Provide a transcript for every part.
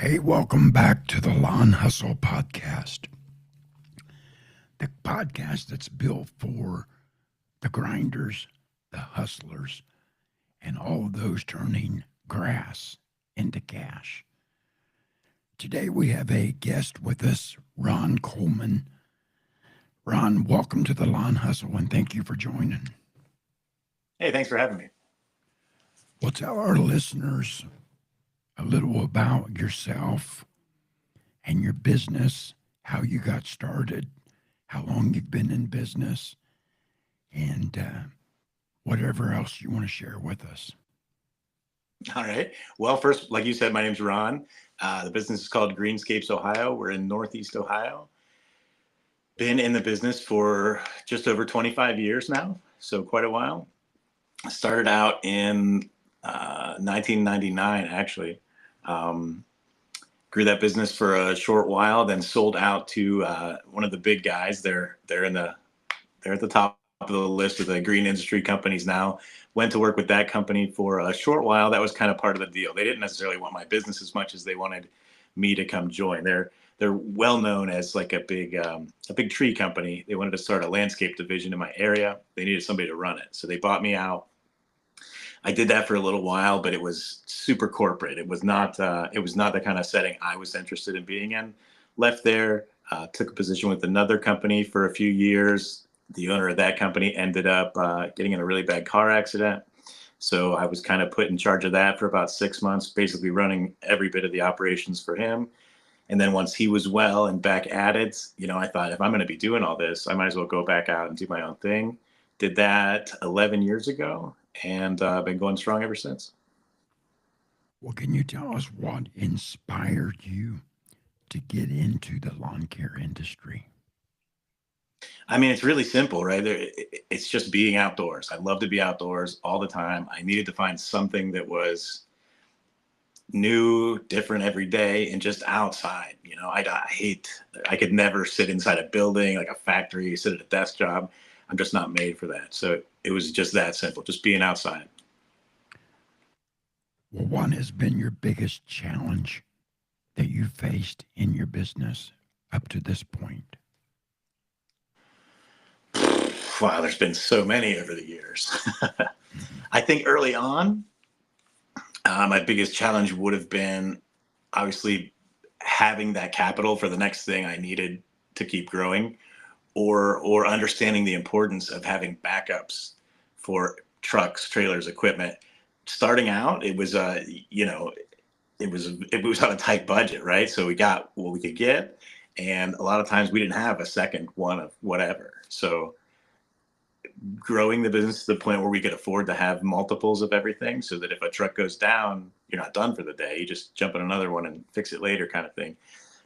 Hey, welcome back to the Lawn Hustle Podcast, the podcast that's built for the grinders, the hustlers, and all of those turning grass into cash. Today we have a guest with us, Ron Coleman. Ron, welcome to the Lawn Hustle and thank you for joining. Hey, thanks for having me. Well, tell our listeners a little about yourself and your business, how you got started, how long you've been in business, and whatever else you want to share with us. All right. Well, first, like you said, my name's Ron. The business is called Greenscapes Ohio. We're in Northeast Ohio. Been in the business for just over 25 years now, so quite a while. Started out in 1999, actually. Grew that business for a short while, then sold out to one of the big guys. They're at the top of the list of the green industry companies now. Went to work with that company for a short while. That was kind of part of the deal. They didn't necessarily want my business as much as they wanted me to come join. They're well known as like a big tree company. They wanted to start a landscape division in my area. They needed somebody to run it, so they bought me out. I did that for a little while, but it was super corporate. It was not the kind of setting I was interested in being in. Left there, took a position with another company for a few years. The owner of that company ended up getting in a really bad car accident. So I was kind of put in charge of that for about 6 months, basically running every bit of the operations for him. And then once he was well and back at it, I thought, if I'm going to be doing all this, I might as well go back out and do my own thing. Did that 11 years ago, and been going strong ever since. Well, can you tell us what inspired you to get into the lawn care industry? I mean, it's really simple, right? It's just being outdoors. I love to be outdoors all the time. I needed to find something that was new, different every day, and just outside. I could never sit inside a building like a factory, sit at a desk job. I'm just not made for that. So it was just that simple, just being outside. Well, what has been your biggest challenge that you faced in your business up to this point? Wow, there's been so many over the years. I think early on, my biggest challenge would have been obviously having that capital for the next thing I needed to keep growing, or understanding the importance of having backups for trucks, trailers, equipment. Starting out, it was on a tight budget, right? So we got what we could get, and a lot of times we didn't have a second one of whatever. So growing the business to the point where we could afford to have multiples of everything, so that if a truck goes down, you're not done for the day. You just jump in another one and fix it later, kind of thing.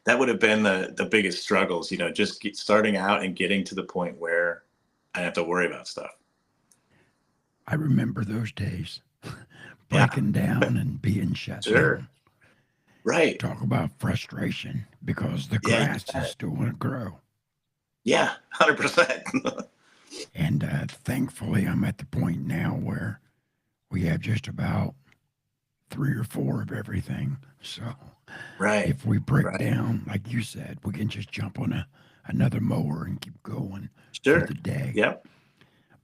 That would have been the biggest struggles, just starting out and getting to the point where I have to worry about stuff. I remember those days, Yeah, breaking down and being shut sure. down. Right. Talk about frustration because the Yeah, you grass is bet. still going to grow. Yeah, 100%. And thankfully, I'm at the point now where we have just about three or four of everything. So Right. if we break Right. down, like you said, we can just jump on another mower and keep going for Sure. the day. Yep.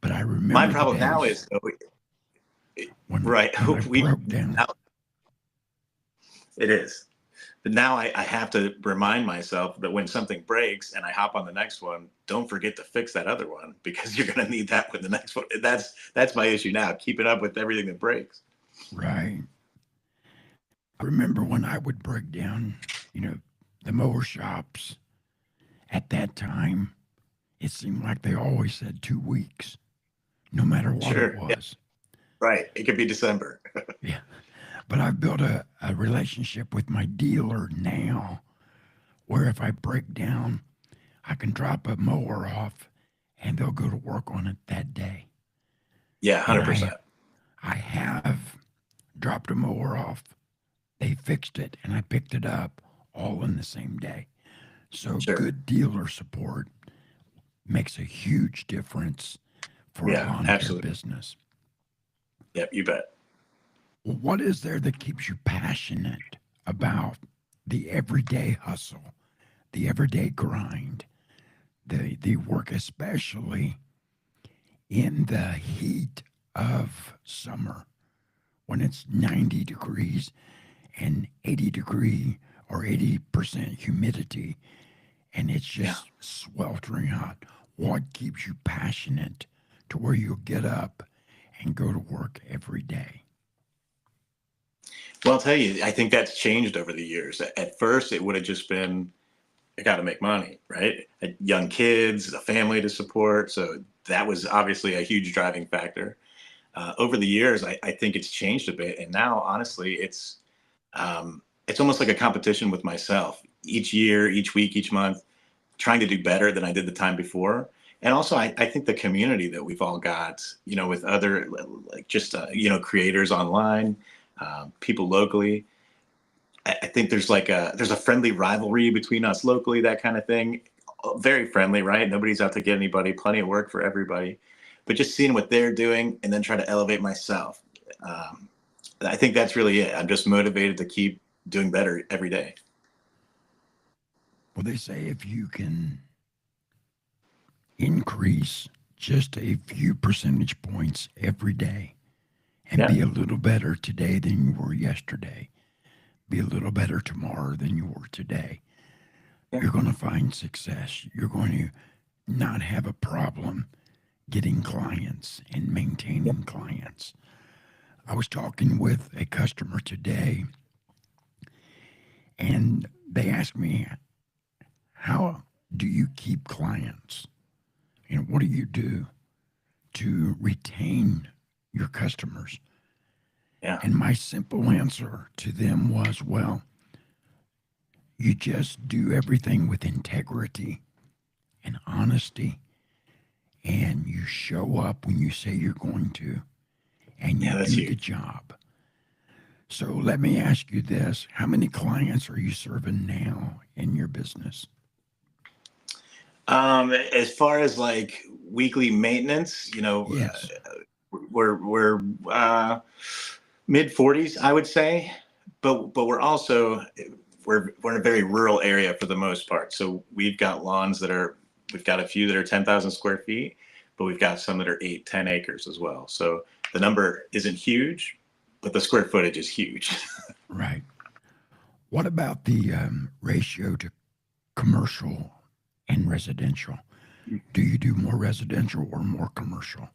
But I My remember the problem now days is, though, when right. when I We broke down. now it is. But now I have to remind myself that when something breaks and I hop on the next one, don't forget to fix that other one, because you're going to need that with the next one. That's my issue now, keeping up with everything that breaks. Right. I remember when I would break down, you know, the mower shops at that time, it seemed like they always said 2 weeks, no matter what it Sure. Yeah. was. Right. It could be December. Yeah. But I've built a relationship with my dealer now where if I break down, I can drop a mower off and they'll go to work on it that day. Yeah, And 100%. I have dropped a mower off. They fixed it and I picked it up all in the same day. So Sure. good dealer support makes a huge difference for a Yeah, lawn care absolutely. business. Yep, you bet. Well, what is there that keeps you passionate about the everyday hustle, the everyday grind, the work, especially in the heat of summer when it's 90 degrees and 80-degree or 80% humidity, and it's Yeah. just sweltering hot. What keeps you passionate to where you'll get up and go to work every day? Well, I'll tell you, I think that's changed over the years. At first, it would have just been, I got to make money, right? Young kids, a family to support. So that was obviously a huge driving factor. Over the years, I think it's changed a bit. And now, honestly, it's almost like a competition with myself each year, each week, each month, trying to do better than I did the time before. And also, I think the community that we've all got, with other like just creators online, people locally. I think there's a friendly rivalry between us locally, that kind of thing. Very friendly, right? Nobody's out to get anybody. Plenty of work for everybody. But just seeing what they're doing and then try to elevate myself. Um, I think that's really it. I'm just motivated to keep doing better every day. Well, they say if you can increase just a few percentage points every day and Yeah. be a little better today than you were yesterday, be a little better tomorrow than you were today, Yeah. you're going to find success. You're going to not have a problem getting clients and maintaining clients. I was talking with a customer today, and they asked me, how do you keep clients? And what do you do to retain your customers? Yeah. And my simple answer to them was, well, you just do everything with integrity and honesty, and you show up when you say you're going to, and you Yeah. That's do the huge. job. So let me ask you this. How many clients are you serving now in your business? As far as like weekly maintenance, Yes. we're mid 40s, I would say, but we're in a very rural area for the most part. So we've got a few that are 10,000 square feet, but we've got some that are 8, 10 acres as well. So the number isn't huge, but the square footage is huge. Right. What about the ratio to commercial and residential? Do you do more residential or more commercial?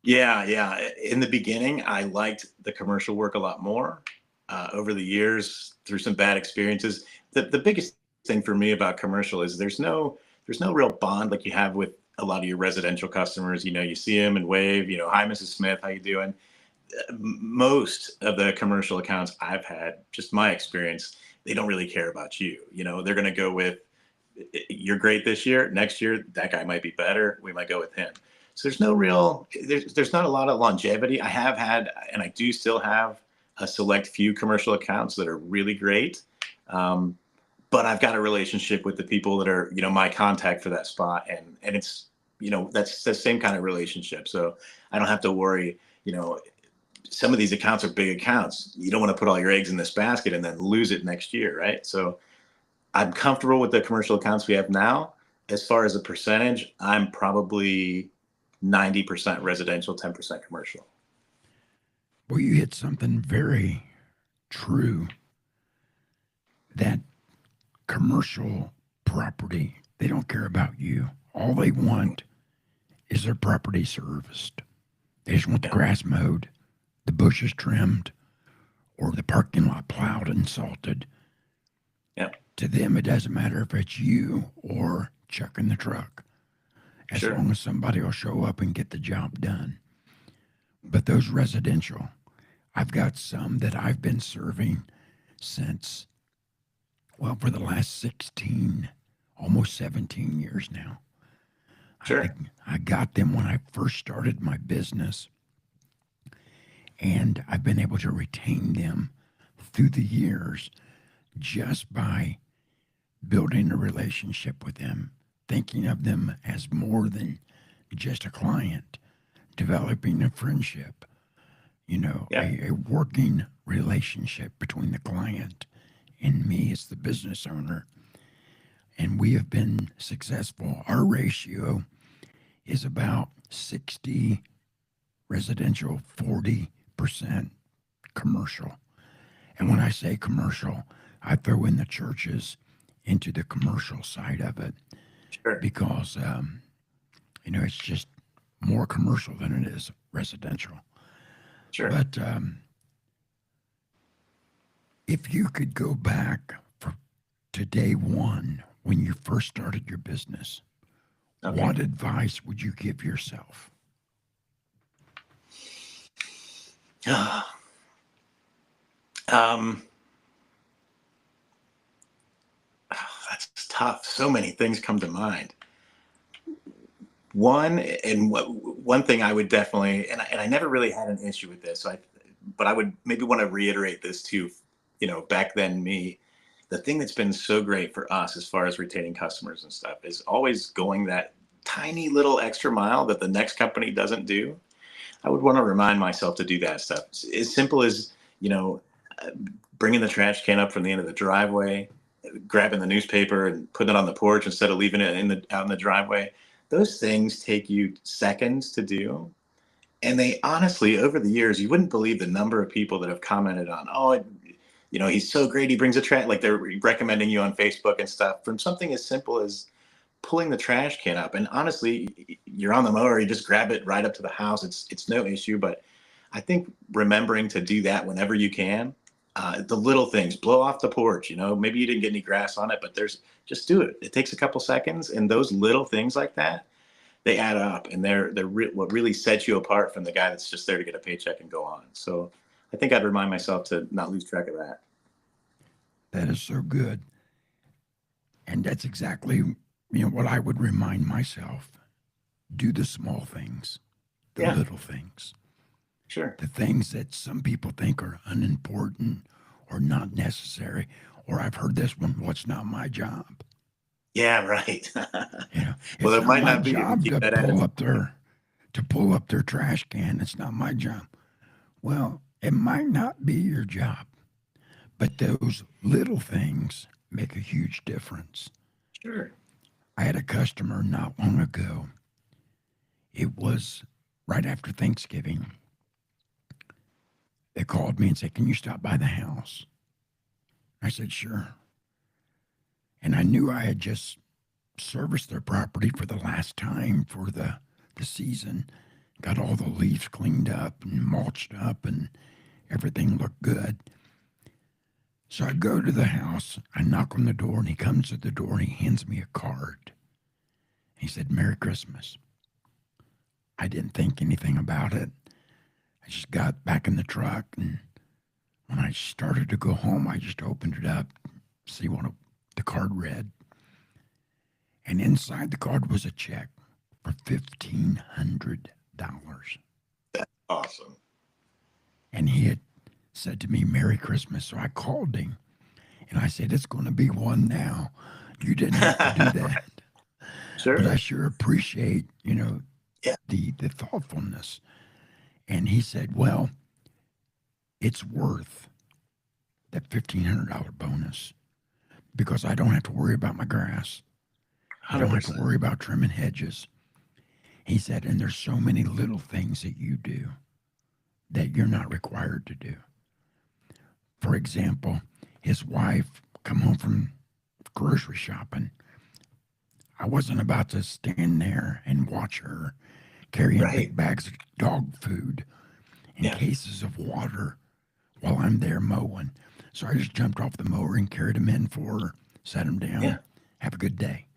Yeah, yeah. In the beginning, I liked the commercial work a lot more. Over the years, through some bad experiences, the biggest thing for me about commercial is there's no real bond like you have with a lot of your residential customers. You see them and wave. Hi, Mrs. Smith, how you doing? Most of the commercial accounts I've had, just my experience, they don't really care about you. They're going to go with, you're great this year. Next year, that guy might be better. We might go with him. So there's not a lot of longevity. I have had, and I do still have a select few commercial accounts that are really great. Um, but I've got a relationship with the people that are, my contact for that spot. And it's, that's the same kind of relationship. So I don't have to worry, some of these accounts are big accounts. You don't want to put all your eggs in this basket and then lose it next year, right? So I'm comfortable with the commercial accounts we have now. As far as a percentage, I'm probably 90% residential, 10% commercial. Well, you hit something very true, that commercial property, they don't care about you. All they want is their property serviced. They just want the Yeah. grass mowed, the bushes trimmed, or the parking lot plowed and salted. Yeah. To them, it doesn't matter if it's you or Chuck in the truck, as Sure. long as somebody will show up and get the job done. But those residential, I've got some that I've been serving since, well, for the last 16, almost 17 years now. Sure. I got them when I first started my business, and I've been able to retain them through the years just by building a relationship with them, thinking of them as more than just a client, developing a friendship, Yeah. a working relationship between the client and me as the business owner. And we have been successful. Our ratio is about 60 residential, 40% commercial. And when I say commercial, I throw in the churches into the commercial side of it Sure. because, it's just more commercial than it is residential. Sure. But if you could go back to day one when you first started your business, Okay. what advice would you give yourself? um, that's tough. So many things come to mind. One thing I would definitely, and I never really had an issue with this, but I would maybe want to reiterate this too. Back then, the thing that's been so great for us as far as retaining customers and stuff is always going that tiny little extra mile that the next company doesn't do. I would want to remind myself to do that stuff. As simple as, bringing the trash can up from the end of the driveway, grabbing the newspaper and putting it on the porch instead of leaving it out in the driveway. Those things take you seconds to do. And they honestly, over the years, you wouldn't believe the number of people that have commented on, he's so great. He brings a trash, like they're recommending you on Facebook and stuff from something as simple as pulling the trash can up. And honestly, you're on the mower, you just grab it right up to the house. It's no issue. But I think remembering to do that whenever you can, the little things, blow off the porch, maybe you didn't get any grass on it, but just do it. It takes a couple seconds. And those little things like that, they add up, and they're what really sets you apart from the guy that's just there to get a paycheck and go on. So I think I'd remind myself to not lose track of that. That is so good. And that's exactly, what I would remind myself. Do the small things, the Yeah, little things, sure. the things that some people think are unimportant or not necessary. Or I've heard this one, well, it's not my job. Yeah, right. Well, It's it not might my not be if you job keep to that pull attitude. up their trash can. It's not my job. Well, it might not be your job, but those little things make a huge difference. Sure. I had a customer not long ago. It was right after Thanksgiving. They called me and said, "Can you stop by the house?" I said, "Sure." And I knew I had just serviced their property for the last time for the season, got all the leaves cleaned up and mulched up, and everything looked good. So I go to the house, I knock on the door, and he comes to the door and he hands me a card. He said, "Merry Christmas." I didn't think anything about it. I just got back in the truck, and when I started to go home, I just opened it up, see what the card read. And inside the card was a check for $1,500. Awesome. And he had said to me, "Merry Christmas." So I called him and I said, "It's going to be one now. You didn't have to do that." But I Sure. sure appreciate, Yeah. the thoughtfulness. And he said, "Well, it's worth that $1,500 bonus because I don't have to worry about my grass. I don't have to 100%. worry about trimming hedges." He said, "And there's so many little things that you do that you're not required to do." For example, his wife come home from grocery shopping. I wasn't about to stand there and watch her carrying Right. big bags of dog food and Yeah. cases of water while I'm there mowing. So I just jumped off the mower and carried him in for her, set him Yeah. down, have a good day.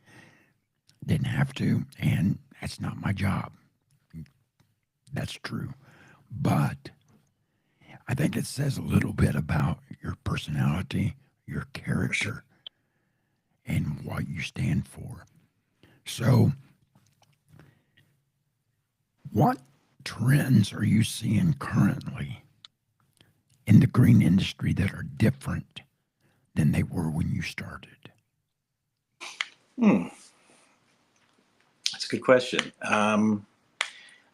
Didn't have to, and that's not my job. That's true. But I think it says a little bit about your personality, your For sure. character, and what you stand for. So, what trends are you seeing currently in the green industry that are different than they were when you started? Hmm. That's a good question.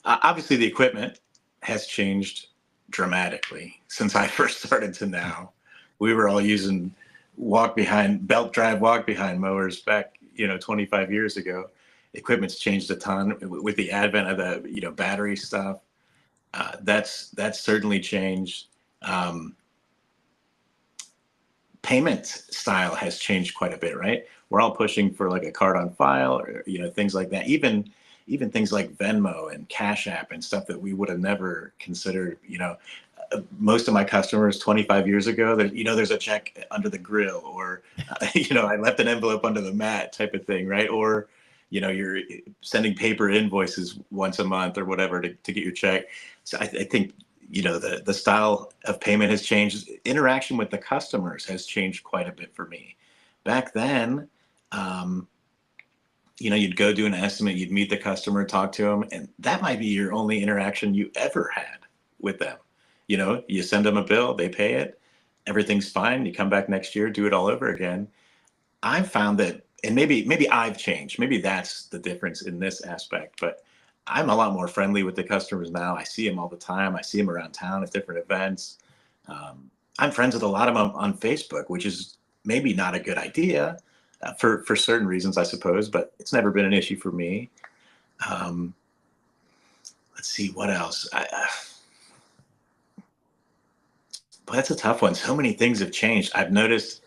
Obviously, the equipment has changed dramatically since I first started to now. We were all using belt drive walk behind mowers back, 25 years ago. Equipment's changed a ton with the advent of the, battery stuff. That's certainly changed. Payment style has changed quite a bit, right? We're all pushing for like a card on file, or things like that. Even things like Venmo and Cash App and stuff that we would have never considered. Most of my customers 25 years ago, that there's a check under the grill, or I left an envelope under the mat, type of thing, right? Or you're sending paper invoices once a month or whatever to get your check. So I think the style of payment has changed. Interaction with the customers has changed quite a bit for me. Back then, you'd go do an estimate, you'd meet the customer, talk to them, and that might be your only interaction you ever had with them. You send them a bill, they pay it, everything's fine. You come back next year, do it all over again. I've found that, and maybe I've changed. Maybe that's the difference in this aspect, but I'm a lot more friendly with the customers now. I see them all the time. I see them around town at different events. I'm friends with a lot of them on Facebook, which is maybe not a good idea for certain reasons, I suppose, but it's never been an issue for me. Let's see, what else? But that's a tough one. So many things have changed. I've noticed,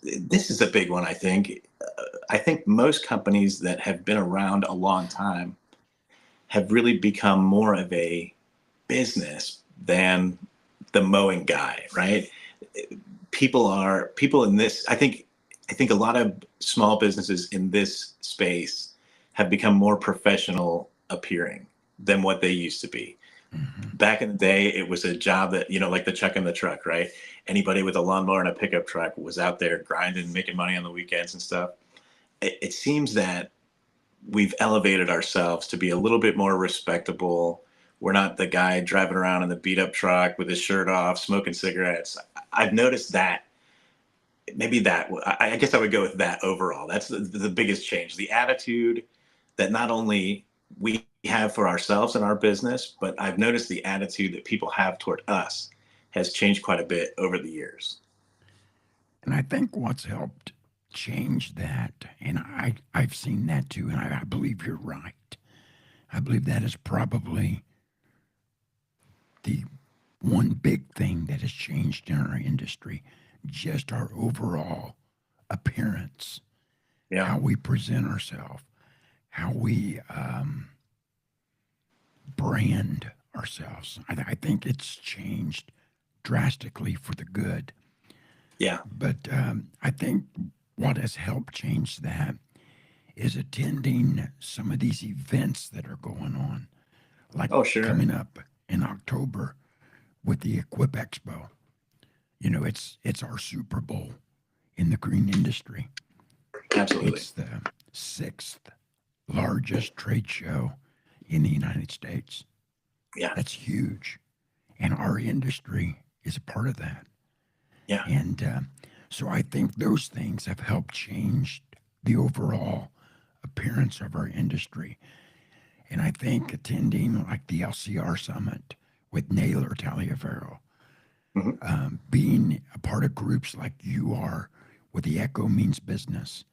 this is a big one, I think. I think most companies that have been around a long time have really become more of a business than the mowing guy, right? People in this, I think a lot of small businesses in this space have become more professional appearing than what they used to be. Mm-hmm. Back in the day, it was a job that, like the chuck in the truck, right? Anybody with a lawnmower and a pickup truck was out there grinding, making money on the weekends and stuff. It seems that we've elevated ourselves to be a little bit more respectable. We're not the guy driving around in the beat up truck with his shirt off, smoking cigarettes. I've noticed that. Maybe I guess I would go with that overall. That's the biggest change. The attitude that not only we have for ourselves and our business, but I've noticed the attitude that people have toward us has changed quite a bit over the years. And I think what's helped change that, and I've seen that too, and I believe you're right. I believe that is probably the one big thing that has changed in our industry, just our overall appearance, how we present ourselves, how we brand ourselves. I think it's changed drastically for the good. Yeah. But I think what has helped change that is attending some of these events that are going on, like coming up in October with the Equip Expo. It's our Super Bowl in the green industry. Absolutely. It's the 6th largest trade show in the United States. Yeah. That's huge. And our industry is a part of that. Yeah. And so I think those things have helped change the overall appearance of our industry. And I think attending like the LCR Summit with Naylor Taliaferro, being a part of groups like you are with the Echo Means Business,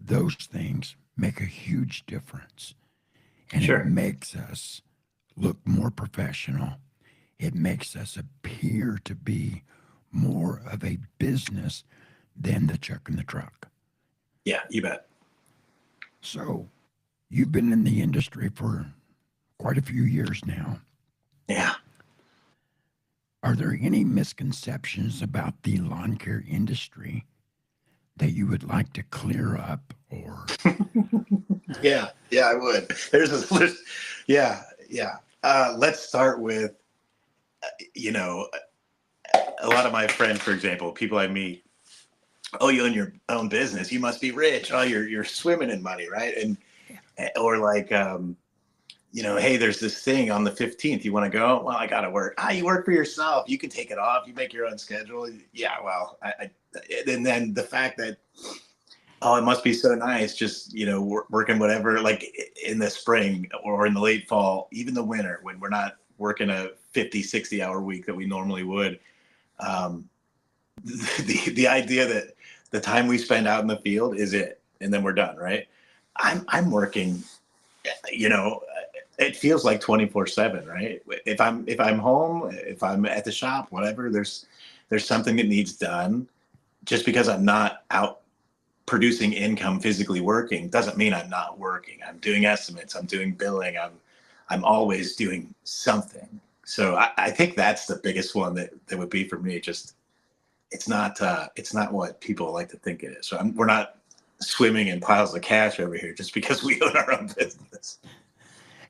those things make a huge difference. And it makes us look more professional. It makes us appear to be more of a business than the chuck in the truck. Yeah, you bet. So you've been in the industry for quite a few years now. Yeah. Are there any misconceptions about the lawn care industry that you would like to clear up, or? Yeah, I would. There's a list. Yeah. Let's start with, a lot of my friends, for example, people I meet, oh, you own your own business, you must be rich. Oh, you're swimming in money, right? And or like, hey, there's this thing on the 15th. You want to go? Well, I got to work. You work for yourself. You can take it off. You make your own schedule. Yeah, well, and then the fact that, oh, it must be so nice just, working whatever, like in the spring or in the late fall, even the winter, when we're not working a 50, 60-hour week that we normally would. the idea that the time we spend out in the field is it, and then we're done, right? I'm working, you know, it feels like 24/7, right? If I'm home, if I'm at the shop, whatever, there's something that needs done. Just because I'm not out producing income physically working doesn't mean I'm not working. I'm doing estimates, I'm doing billing, I'm always doing something. So I think that's the biggest one that would be for me. Just it's not what people like to think it is. So we're not swimming in piles of cash over here just because we own our own business.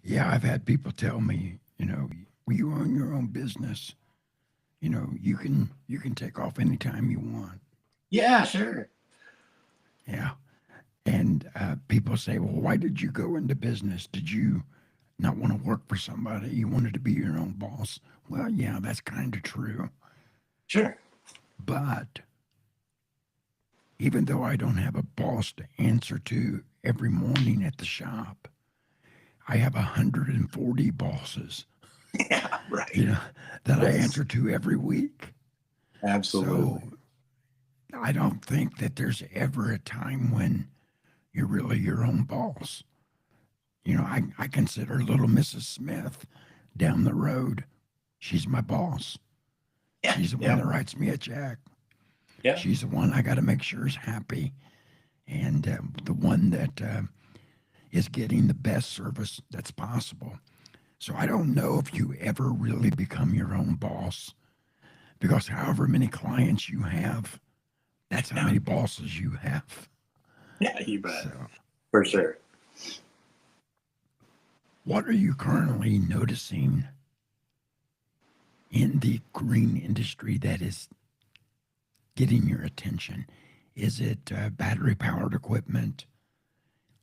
Yeah, I've had people tell me, when you own your own business, you can take off anytime you want. Yeah, sure. Yeah. And people say, well, why did you go into business? Did you not want to work for somebody? You wanted to be your own boss. Well, yeah, that's kind of true. Sure. But even though I don't have a boss to answer to every morning at the shop, I have 140 bosses, Yeah, right. you know, that I Yes, answer to every week. So absolutely. I don't think that there's ever a time when you're really your own boss. I consider little Mrs. Smith down the road. She's my boss. Yeah, She's the one yeah, that writes me a check. yeah. She's the one I got to make sure is happy, and the one that is getting the best service that's possible. So I don't know if you ever really become your own boss because however many clients you have, that's how Yeah, many bosses you have. yeah, you bet. So, For sure. what are you currently noticing in the green industry that is getting your attention? Is it battery powered equipment,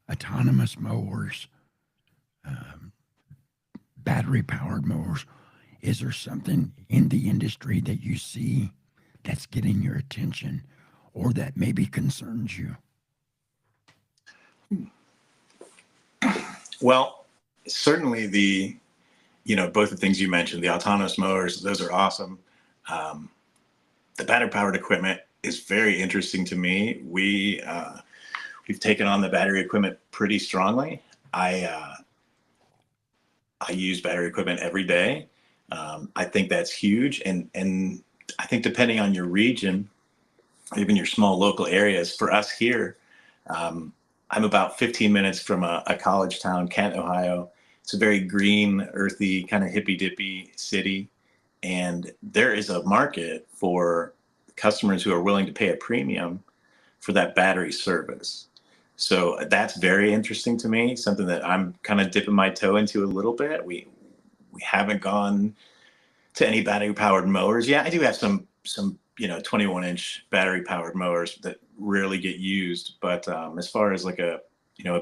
autonomous mowers, battery powered mowers? Is there something in the industry that you see that's getting your attention or that maybe concerns you? Well, certainly both the things you mentioned, the autonomous mowers, those are awesome. Um, the battery powered equipment is very interesting to me. We've taken on the battery equipment pretty strongly. I use battery equipment every day. I think that's huge, and I think depending on your region, even your small local areas, for us here, um, I'm about 15 minutes from a college town, Kent, Ohio. It's a very green, earthy, kind of hippy dippy city. And there is a market for customers who are willing to pay a premium for that battery service. So that's very interesting to me, something that I'm kind of dipping my toe into a little bit. We haven't gone to any battery powered mowers. Yeah, I do have some 21-inch battery powered mowers that rarely get used, but as far as like a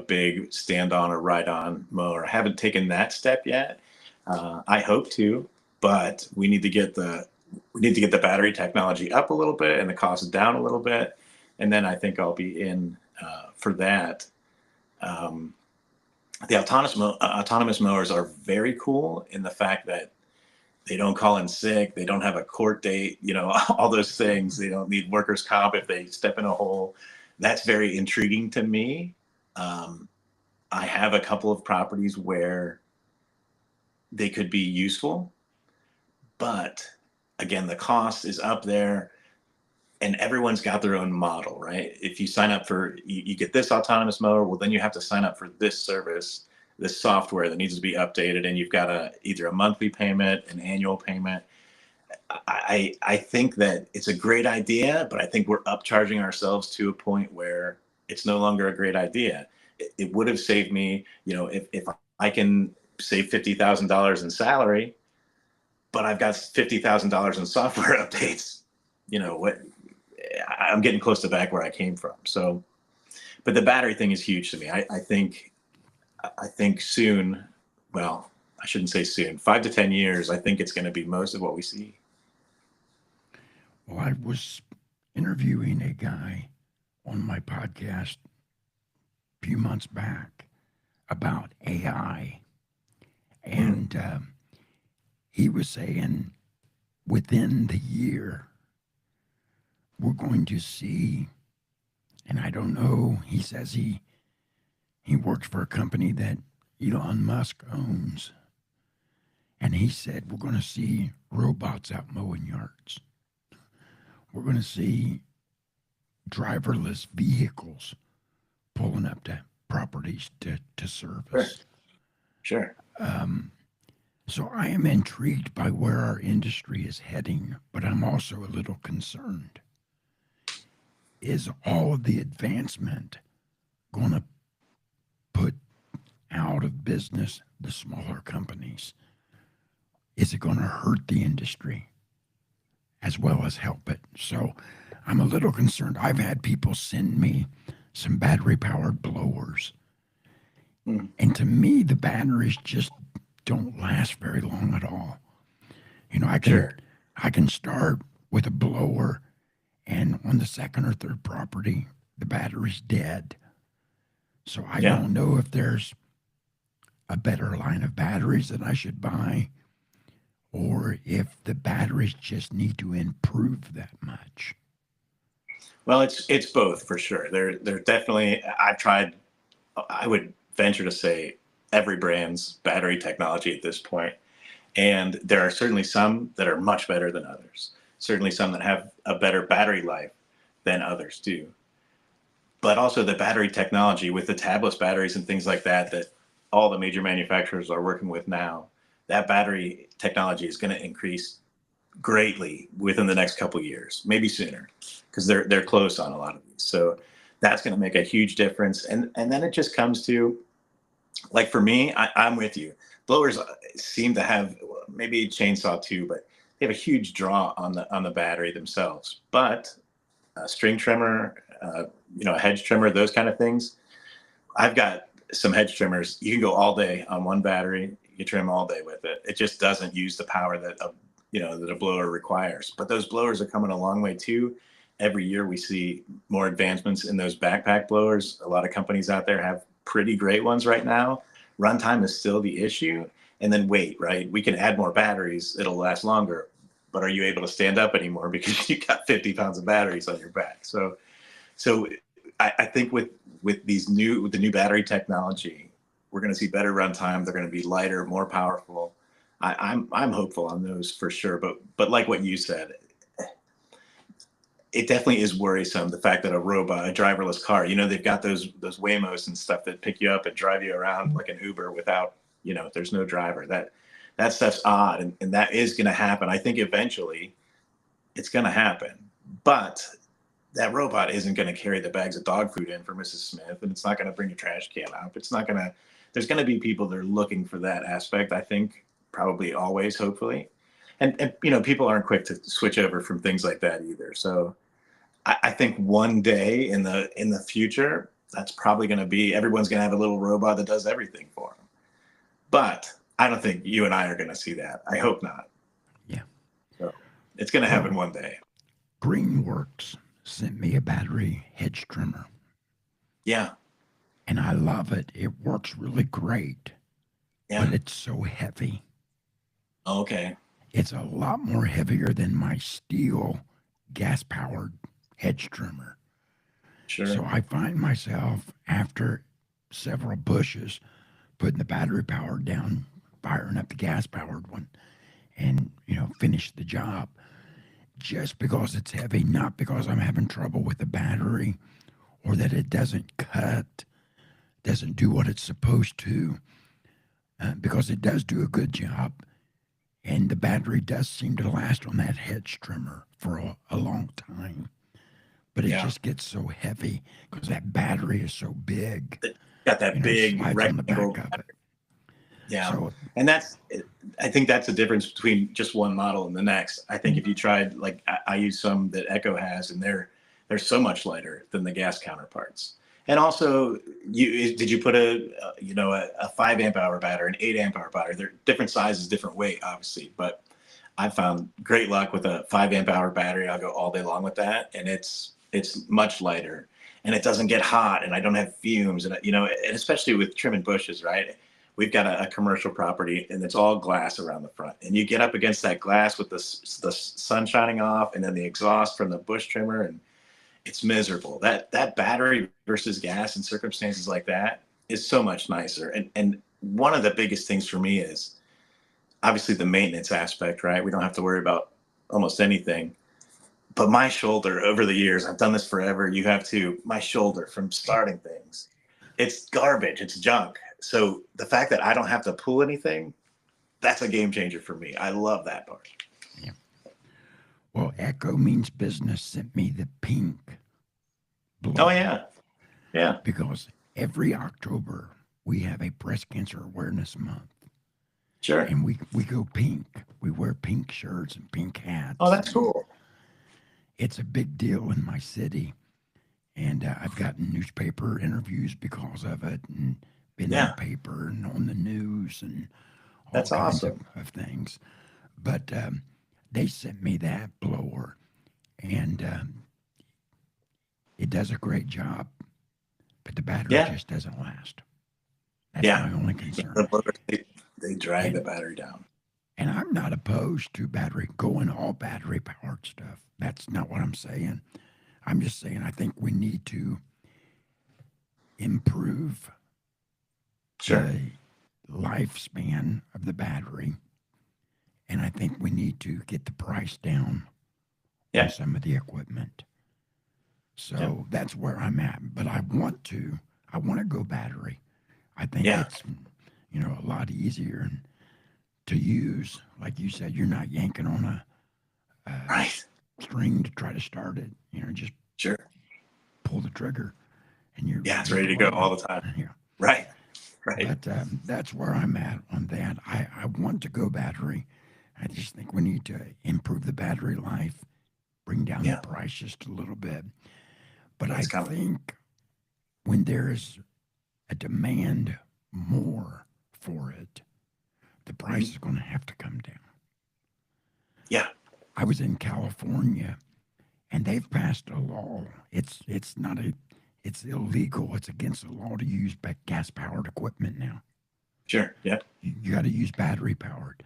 big stand on or ride on mower, I haven't taken that step yet. I hope to, but we need to get the battery technology up a little bit and the cost down a little bit, and then I think I'll be in for that. Um, the autonomous mowers are very cool in the fact that they don't call in sick. They don't have a court date, all those things. They don't need workers' comp if they step in a hole. That's very intriguing to me. Um, I have a couple of properties where they could be useful, but again, the cost is up there and everyone's got their own model, right? If you sign up for, you get this autonomous mower, well, then you have to sign up for this service, this software that needs to be updated, and you've got either a monthly payment, an annual payment. I think that it's a great idea, but I think we're upcharging ourselves to a point where it's no longer a great idea. It would have saved me, if I can save $50,000 in salary, but I've got $50,000 in software updates. What I'm getting close to back where I came from. So, but the battery thing is huge to me. I think soon. Well, I shouldn't say soon. 5 to 10 years. I think it's going to be most of what we see. Well, I was interviewing a guy on my podcast a few months back about AI, Hmm. and he was saying within the year, we're going to see, and I don't know, he says he works for a company that Elon Musk owns. And he said, we're going to see robots out mowing yards. We're going to see driverless vehicles pulling up to properties to service. Sure. So I am intrigued by where our industry is heading, but I'm also a little concerned. Is all of the advancement going to put out of business the smaller companies? Is it going to hurt the industry as well as help it? So I'm a little concerned. I've had people send me some battery powered blowers. And to me, the batteries just don't last very long at all. I can start with a blower, and on the second or third property, the battery's dead. So I don't know if there's a better line of batteries that I should buy, or if the batteries just need to improve that much. Well, it's both for sure. They're definitely. I've tried. I would venture to say every brand's battery technology at this point, and there are certainly some that are much better than others. Certainly some that have a better battery life than others do. But also the battery technology with the tabless batteries and things like that all the major manufacturers are working with now. That battery technology is going to increase greatly within the next couple of years, maybe sooner, because they're close on a lot of these. So that's going to make a huge difference. And then it just comes to, like for me, I'm with you. Blowers seem to have, maybe chainsaw too, but they have a huge draw on the battery themselves. But a string trimmer, a hedge trimmer, those kind of things. I've got some hedge trimmers. You can go all day on one battery. You trim all day with it. It just doesn't use the power that a blower requires. But those blowers are coming a long way too. Every year we see more advancements in those backpack blowers. A lot of companies out there have pretty great ones right now. Runtime is still the issue. And then weight, right? We can add more batteries. It'll last longer. But are you able to stand up anymore because you got 50 pounds of batteries on your back? So I think with the new battery technology, we're going to see better runtime. They're going to be lighter, more powerful. I'm hopeful on those for sure. But like what you said, it definitely is worrisome, the fact that a robot, a driverless car, they've got those Waymos and stuff that pick you up and drive you around like an Uber without, there's no driver. That stuff's odd, and that is going to happen. I think eventually it's going to happen, but that robot isn't going to carry the bags of dog food in for Mrs. Smith, and it's not going to bring a trash can out. It's not going to. There's going to be people that are looking for that aspect. I think probably always, hopefully, and people aren't quick to switch over from things like that either. So I think one day in the future, that's probably going to be, everyone's going to have a little robot that does everything for them. But I don't think you and I are going to see that. I hope not. Yeah. So it's going to happen one day. Greenworks sent me a battery hedge trimmer. Yeah. And I love it. It works really great. Yeah. But it's so heavy. Okay. It's a lot more heavier than my steel gas-powered hedge trimmer. Sure. So I find myself, after several bushes, putting the battery powered down, firing up the gas-powered one, and, finish the job. Just because it's heavy, not because I'm having trouble with the battery or that it doesn't cut, doesn't do what it's supposed to, because it does do a good job. And the battery does seem to last on that hedge trimmer for a long time. But it just gets so heavy because that battery is so big. It got that big rectangle on the back of it. Yeah. So, and I think that's the difference between just one model and the next. I think if you tried, like I use some that Echo has, and they're so much lighter than the gas counterparts. And also, did you put a 5 amp hour battery, an 8 amp hour battery? They're different sizes, different weight, obviously. But I found great luck with a 5 amp hour battery. I'll go all day long with that, and it's much lighter, and it doesn't get hot, and I don't have fumes, and and especially with trimming bushes, right? we've got a commercial property and it's all glass around the front. And you get up against that glass with the sun shining off and then the exhaust from the bush trimmer, and it's miserable. That battery versus gas in circumstances like that is so much nicer. And one of the biggest things for me is obviously the maintenance aspect, right? We don't have to worry about almost anything. But my shoulder over the years, I've done this forever. You have too. My shoulder from starting things, it's garbage. It's junk. So the fact that I don't have to pull anything, that's a game changer for me. I love that part. Yeah. Well, Echo Means Business sent me the pink blower. Oh yeah, yeah. Because every October we have a breast cancer awareness month. Sure. And we go pink. We wear pink shirts and pink hats. Oh, that's cool. It's a big deal in my city. And I've gotten newspaper interviews because of it, and been in the paper and on the news and all That's kinds awesome. of things. But they sent me that blower, and it does a great job, but the battery just doesn't last. That's my only concern. The blowers, they drag the battery down. And I'm not opposed to going all battery powered stuff. That's not what I'm saying. I'm just saying I think we need to improve the lifespan of the battery. And I think we need to get the price down on some of the equipment. So that's where I'm at. But I want to go battery. I think it's, a lot easier to use. Like you said, you're not yanking on a string to try to start it. Just pull the trigger, and it's ready to go all the time. Yeah. Right. But that's where I'm at on that. I want to go battery. I just think we need to improve the battery life, bring down the price just a little bit. But I think when there's a demand more for it, the price is going to have to come down. Yeah. I was in California, and they've passed a law. It's illegal. It's against the law to use gas-powered equipment now. Sure. Yeah. You got to use battery-powered.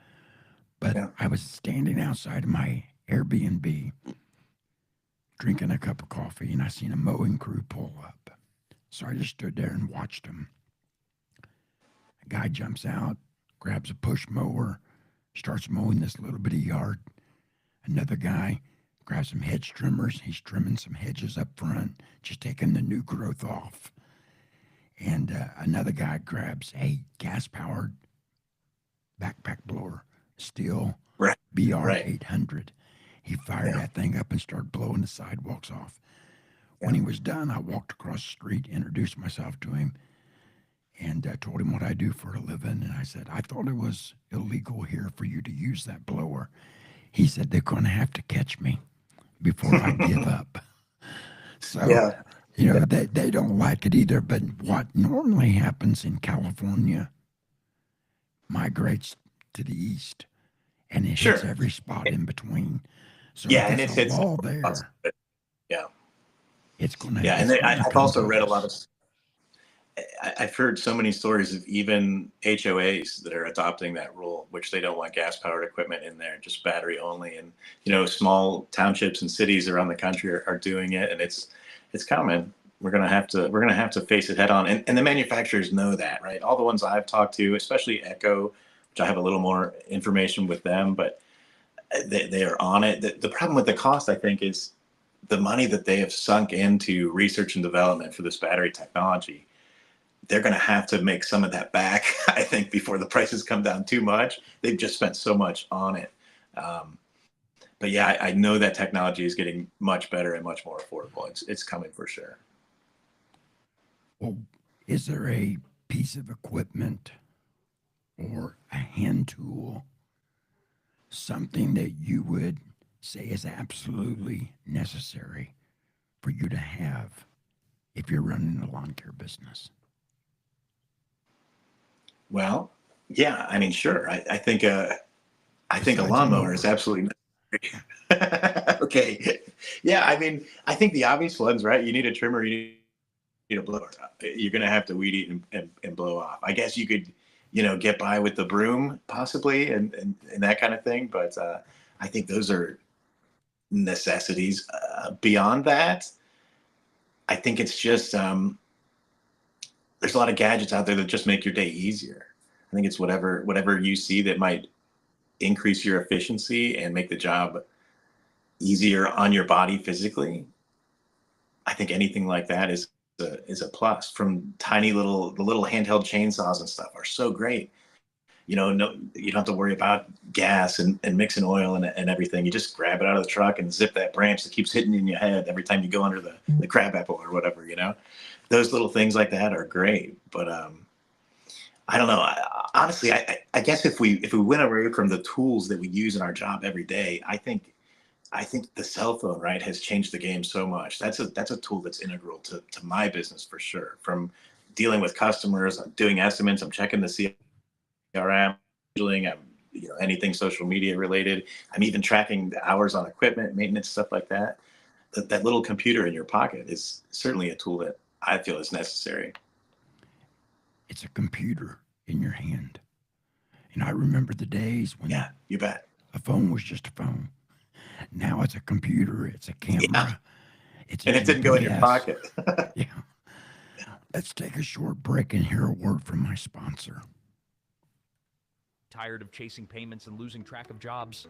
But I was standing outside of my Airbnb, drinking a cup of coffee, and I seen a mowing crew pull up. So I just stood there and watched them. A guy jumps out, grabs a push mower, starts mowing this little bitty yard. Another guy grabs some hedge trimmers. He's trimming some hedges up front, just taking the new growth off. And another guy grabs a gas-powered backpack blower, Stihl BR 800. He fired that thing up and started blowing the sidewalks off. When he was done, I walked across the street, introduced myself to him, and told him what I do for a living. And I said, I thought it was illegal here for you to use that blower. He said, they're going to have to catch me before I give up. So, they don't like it either. But what normally happens in California migrates to the east, and it hits every spot in between. So and it hits all there. It's going to. Yeah, and I've also read a lot of. I've heard so many stories of even HOAs that are adopting that rule, which they don't want gas-powered equipment in there, just battery only. And small townships and cities around the country are doing it, and it's coming. We're gonna have to face it head on, and the manufacturers know that, right? All the ones I've talked to, especially Echo, which I have a little more information with them, but they are on it. The problem with the cost, I think, is the money that they have sunk into research and development for this battery technology. They're going to have to make some of that back, I think, before the prices come down too much. They've just spent so much on it. But yeah, I know that technology is getting much better and much more affordable. It's coming for sure. Well, is there a piece of equipment or a hand tool, something that you would say is absolutely necessary for you to have if you're running a lawn care business? Well, yeah, I mean, sure. I think a lawnmower is absolutely necessary. Okay. Yeah, I mean, I think the obvious ones, right? You need a trimmer, you need a blower. You're going to have to weed eat and blow off. I guess you could get by with the broom possibly, and that kind of thing. But I think those are necessities. Beyond that, I think it's just there's a lot of gadgets out there that just make your day easier. I think it's whatever you see that might increase your efficiency and make the job easier on your body physically. I think anything like that is a plus. From the little handheld chainsaws and stuff are so great. No, you don't have to worry about gas and mixing oil and everything. You just grab it out of the truck and zip that branch that keeps hitting you in your head every time you go under the crab apple or whatever. Those little things like that are great. But I don't know. Honestly, I guess if we went away from the tools that we use in our job every day, I think the cell phone, right, has changed the game so much. That's a tool that's integral to my business for sure. From dealing with customers, I'm doing estimates, I'm checking the CRM, I'm anything social media related. I'm even tracking the hours on equipment, maintenance, stuff like that. That little computer in your pocket is certainly a tool that I feel is necessary. It's a computer in your hand. And I remember the days when Yeah, you bet. a phone was just a phone. Now it's a computer, it's a camera, Yeah. it's a And it didn't go in your GPS. pocket. Yeah. Let's take a short break and hear a word from my sponsor. Tired of chasing payments and losing track of jobs?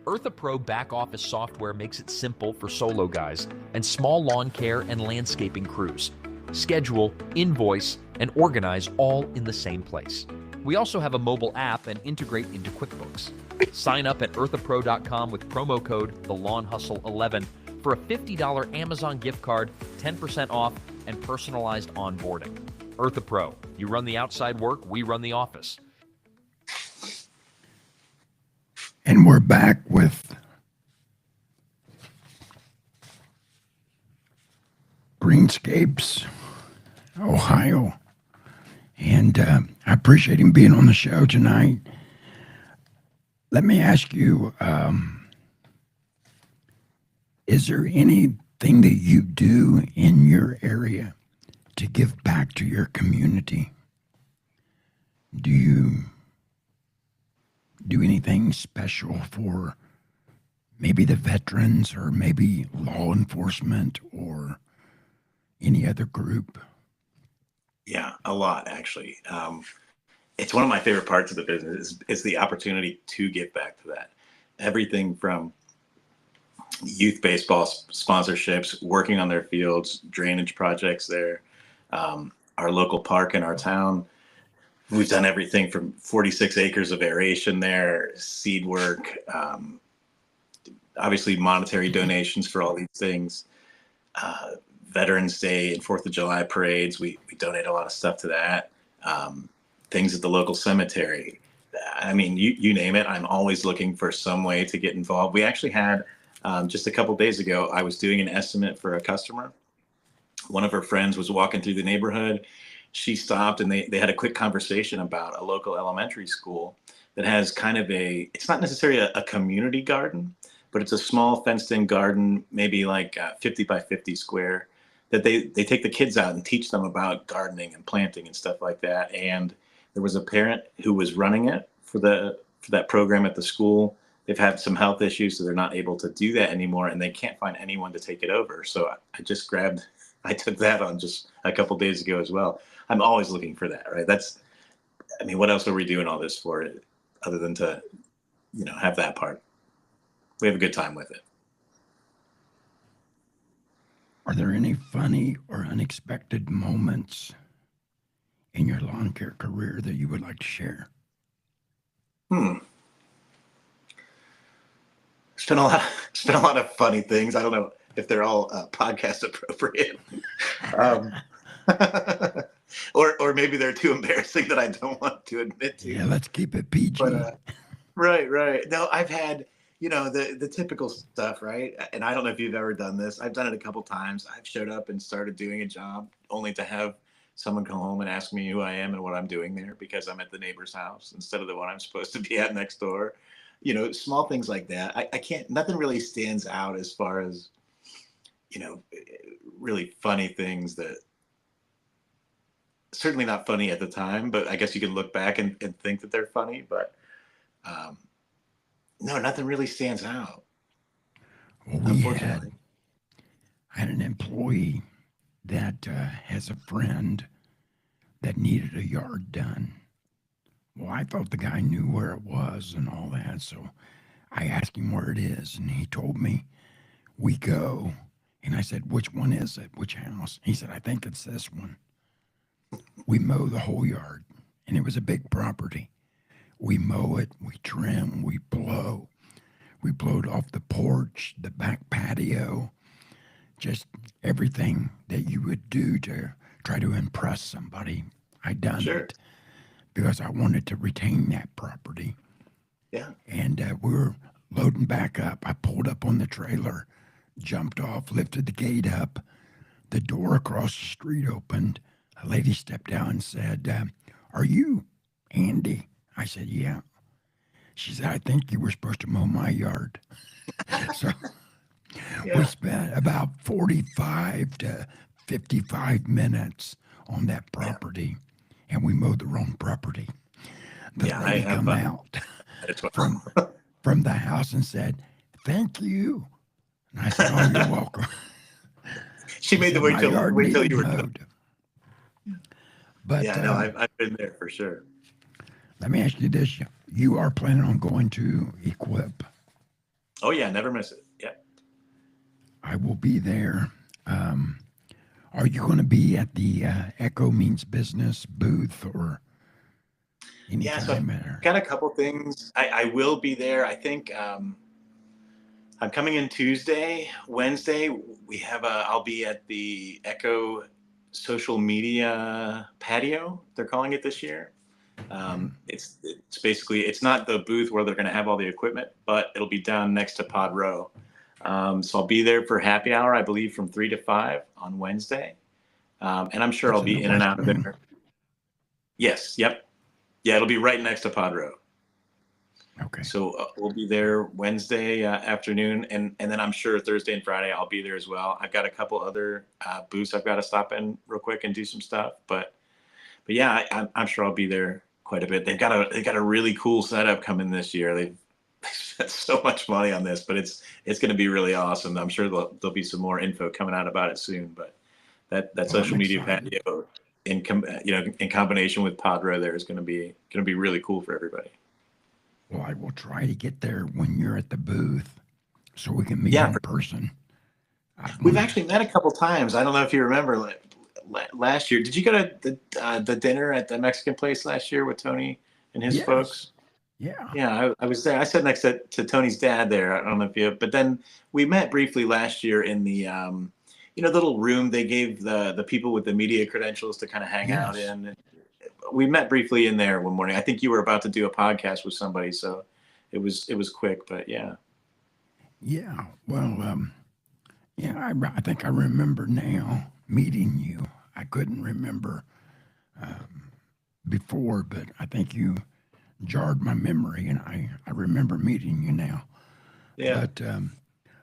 EarthaPro back office software makes it simple for solo guys and small lawn care and landscaping crews. Schedule, invoice, and organize all in the same place. We also have a mobile app and integrate into QuickBooks. Sign up at earthapro.com with promo code TheLawnHustle11 for a $50 Amazon gift card, 10% off, and personalized onboarding. EarthaPro, you run the outside work, we run the office. And we're back with Greenscapes, Ohio. And I appreciate him being on the show tonight. Let me ask you, is there anything that you do in your area to give back to your community? Do you do anything special for maybe the veterans or maybe law enforcement or any other group? Yeah, a lot actually. It's one of my favorite parts of the business is the opportunity to give back to that. Everything from youth baseball sponsorships, working on their fields, drainage projects there, our local park in our town. We've done everything from 46 acres of aeration there, seed work, obviously monetary donations for all these things. Veterans Day and 4th of July parades, we donate a lot of stuff to that. Things at the local cemetery. I mean, you name it, I'm always looking for some way to get involved. We actually had, just a couple days ago, I was doing an estimate for a customer. One of her friends was walking through the neighborhood. She stopped and they had a quick conversation about a local elementary school that has kind of it's not necessarily a community garden, but it's a small fenced in garden, maybe like 50 by 50 square, that they take the kids out and teach them about gardening and planting and stuff like that. And there was a parent who was running it for that program at the school. They've had some health issues, so they're not able to do that anymore, and they can't find anyone to take it over. So I took that on just a couple days ago as well. I'm always looking for that, right? What else are we doing all this for other than to, have that part? We have a good time with it. Are there any funny or unexpected moments in your lawn care career that you would like to share? Spent a lot of funny things. I don't know if they're all podcast appropriate. Or maybe they're too embarrassing that I don't want to admit to. Yeah, let's keep it PG. But, right. No, I've had, the typical stuff, right? And I don't know if you've ever done this. I've done it a couple times. I've showed up and started doing a job only to have someone come home and ask me who I am and what I'm doing there because I'm at the neighbor's house instead of the one I'm supposed to be at next door. Small things like that. I can't, nothing really stands out as far as, really funny things that certainly not funny at the time, but I guess you can look back and think that they're funny. But um, no, nothing really stands out, Well, unfortunately. I had an employee that has a friend that needed a yard done. Well, I thought the guy knew where it was and all that, so I asked him where it is, and he told me. We go, and I said, "Which one is it? Which house?" He said, "I think it's this one." We mow the whole yard, and it was a big property. We mow it, we trim, we blow. We blowed off the porch, the back patio, just everything that you would do to try to impress somebody. I done Sure. it because I wanted to retain that property. Yeah. And we were loading back up. I pulled up on the trailer, jumped off, lifted the gate up. The door across the street opened. A lady stepped out and said, "Are you Andy?" I said, "Yeah." She said, "I think you were supposed to mow my yard." So we Yeah. spent about 45 to 55 minutes on that Yeah. property, and we mowed the wrong property. The Yeah. I lady have come out as well. from from the house and said, "Thank you." And I said, "Oh, you're welcome." She She made the said, "My yard wait till needed you were done. mowed." But Yeah. No, I've been there for sure. let me ask you this: you are planning on going to Equip? Oh yeah, never miss it. Yeah. I will be there. Um, are you going to be at the Echo Means Business booth or Yeah. So anytime? I've got a couple things. I will be there. I think I'm coming in Tuesday. Wednesday, I'll be at the Echo social media patio. They're calling it this year. It's basically, it's not the booth where they're going to have all the equipment, but it'll be down next to Pod Row. So I'll be there for happy hour, I believe, from 3 to 5 on Wednesday. And I'm sure That's I'll in be the in and West out of Room. there. Yes. Yep. Yeah, it'll be right next to Pod Row. Okay. So we'll be there Wednesday afternoon, and then I'm sure Thursday and Friday I'll be there as well. I've got a couple other booths I've got to stop in real quick and do some stuff, but yeah, I'm sure I'll be there quite a bit. They've got a really cool setup coming this year. They've spent so much money on this, but it's going to be really awesome. I'm sure there'll be some more info coming out about it soon. But that Well, social I'm media excited. patio in combination with Podro there is going to be really cool for everybody. Well, I will try to get there when you're at the booth so we can meet Yeah, in person. we've actually met a couple times. I don't know if you remember last year. Did you go to the dinner at the Mexican place last year with Tony and his Yes. folks? Yeah. Yeah, I was there. I sat next to Tony's dad there. I don't know if you, but then we met briefly last year in the little room they gave the people with the media credentials to kind of hang out Yes. in. We met briefly in there one morning. I think you were about to do a podcast with somebody, so it was quick, but yeah. Yeah. Well, yeah, I think I remember now meeting you. I couldn't remember before, but I think you jarred my memory, and I remember meeting you now. Yeah. But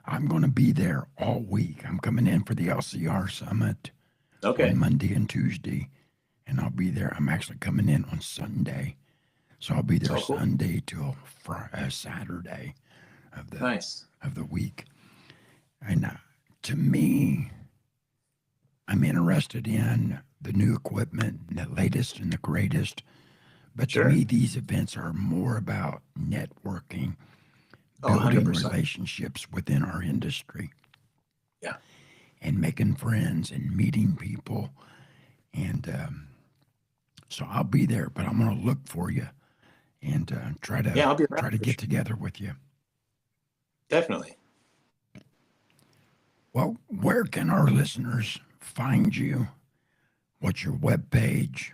I'm going to be there all week. I'm coming in for the LCR Summit Okay. on Monday and Tuesday, and I'll be there. I'm actually coming in on Sunday, so I'll be there Oh, cool. Sunday till Saturday of Nice. the week. And to me, I'm interested in the new equipment, the latest and the greatest. But Sure. to me, these events are more about networking, Oh, building 100%. relationships within our industry, Yeah. and making friends and meeting people. And so I'll be there, but I'm going to look for you and try Yeah, I'll be around to for get sure. together with you. Definitely. Well, where can our listeners find you? What's your web page?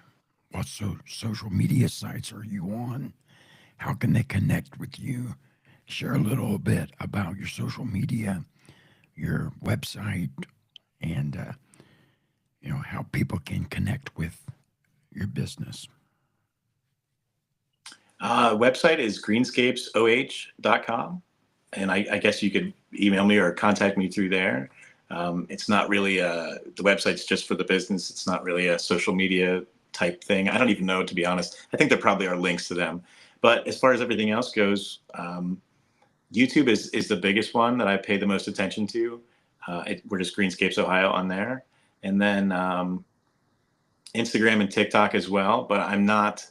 What social media sites are you on? How can they connect with you? Share a little bit about your social media, your website, and how people can connect with your business. Website is greenscapesoh.com. And I guess you could email me or contact me through there. It's not really the website's just for the business. It's not really a social media type thing. I don't even know, to be honest. I think there probably are links to them. But as far as everything else goes, YouTube is the biggest one that I pay the most attention to. We're just Greenscapes Ohio on there, and then Instagram and TikTok as well. But I'm not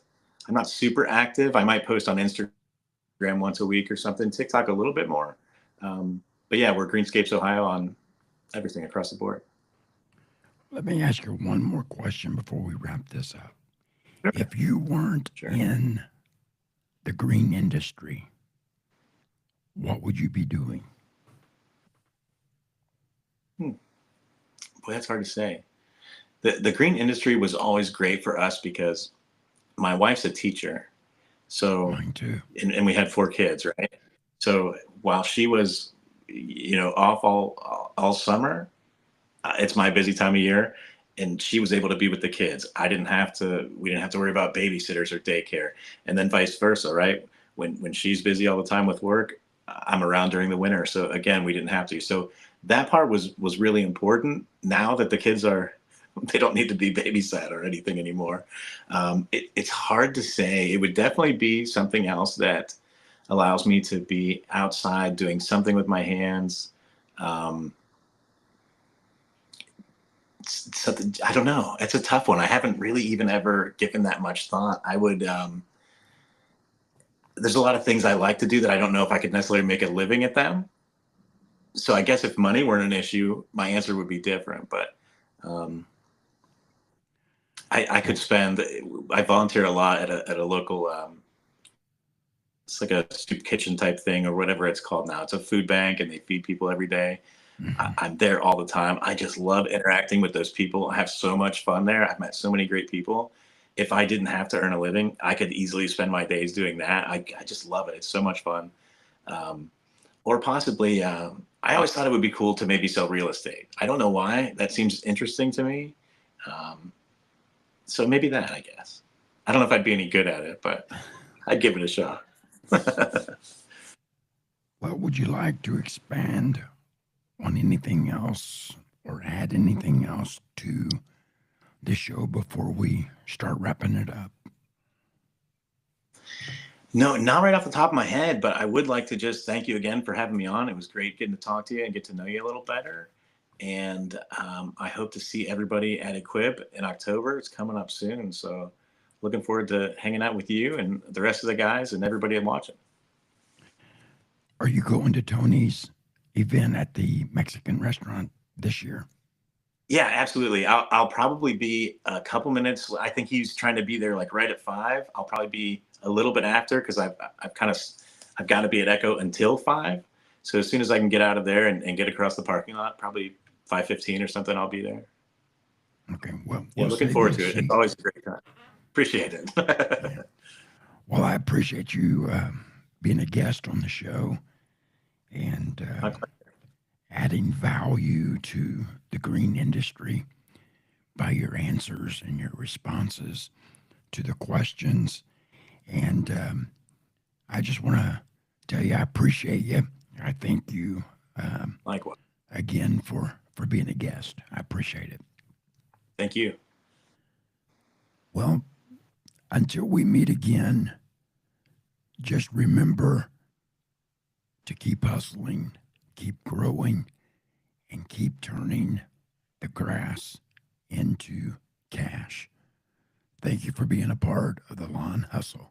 super active. I might post on Instagram once a week or something. TikTok a little bit more. But yeah, we're Greenscapes Ohio on everything across the board. Let me ask you one more question before we wrap this up. Sure. If you weren't Sure. in the green industry, what would you be doing? Boy, that's hard to say. The green industry was always great for us because my wife's a teacher. So, Mine too. and we had 4 kids, right? So while she was, off all summer, it's my busy time of year, and she was able to be with the kids. We didn't have to worry about babysitters or daycare, and then vice versa, right? When she's busy all the time with work, I'm around during the winter. So again, we didn't have to. So that part was really important. Now that the kids they don't need to be babysat or anything anymore. It's hard to say. It would definitely be something else that allows me to be outside doing something with my hands. Something, I don't know. It's a tough one. I haven't really even ever given that much thought. I would, there's a lot of things I like to do that I don't know if I could necessarily make a living at them. So I guess if money weren't an issue, my answer would be different. But I could I volunteer a lot at a local, it's like a soup kitchen type thing or whatever it's called now. It's a food bank and they feed people every day. I'm there all the time. I just love interacting with those people. I have so much fun there. I've met so many great people. If I didn't have to earn a living, I could easily spend my days doing that. I just love it. It's so much fun. Or possibly, I always thought it would be cool to maybe sell real estate. I don't know why. That seems interesting to me. So maybe that, I guess. I don't know if I'd be any good at it, but I'd give it a shot. Well, would you like to expand on anything else or add anything else to the show before we start wrapping it up? No, not right off the top of my head, but I would like to just thank you again for having me on. It was great getting to talk to you and get to know you a little better. And I hope to see everybody at Equip in October. It's coming up soon. So looking forward to hanging out with you and the rest of the guys and everybody watching. Are you going to Tony's event at the Mexican restaurant this year? Yeah, absolutely. I'll probably be a couple minutes. I think he's trying to be there like right at 5. I'll probably be a little bit after because I've got to be at Echo until 5. So as soon as I can get out of there and get across the parking lot, probably 5:15 or something, I'll be there. Okay. Well, Yeah, we'll looking see, forward we'll to it. see. It's always a great time. Appreciate it. Yeah. Well, I appreciate you being a guest on the show and My pleasure. adding value to the green industry by your answers and your responses to the questions. And I just want to tell you I appreciate you. I thank you Likewise. again for being a guest. I appreciate it. Thank you. Well, until we meet again, just remember to keep hustling, keep growing, and keep turning the grass into cash. Thank you for being a part of the Lawn Hustle.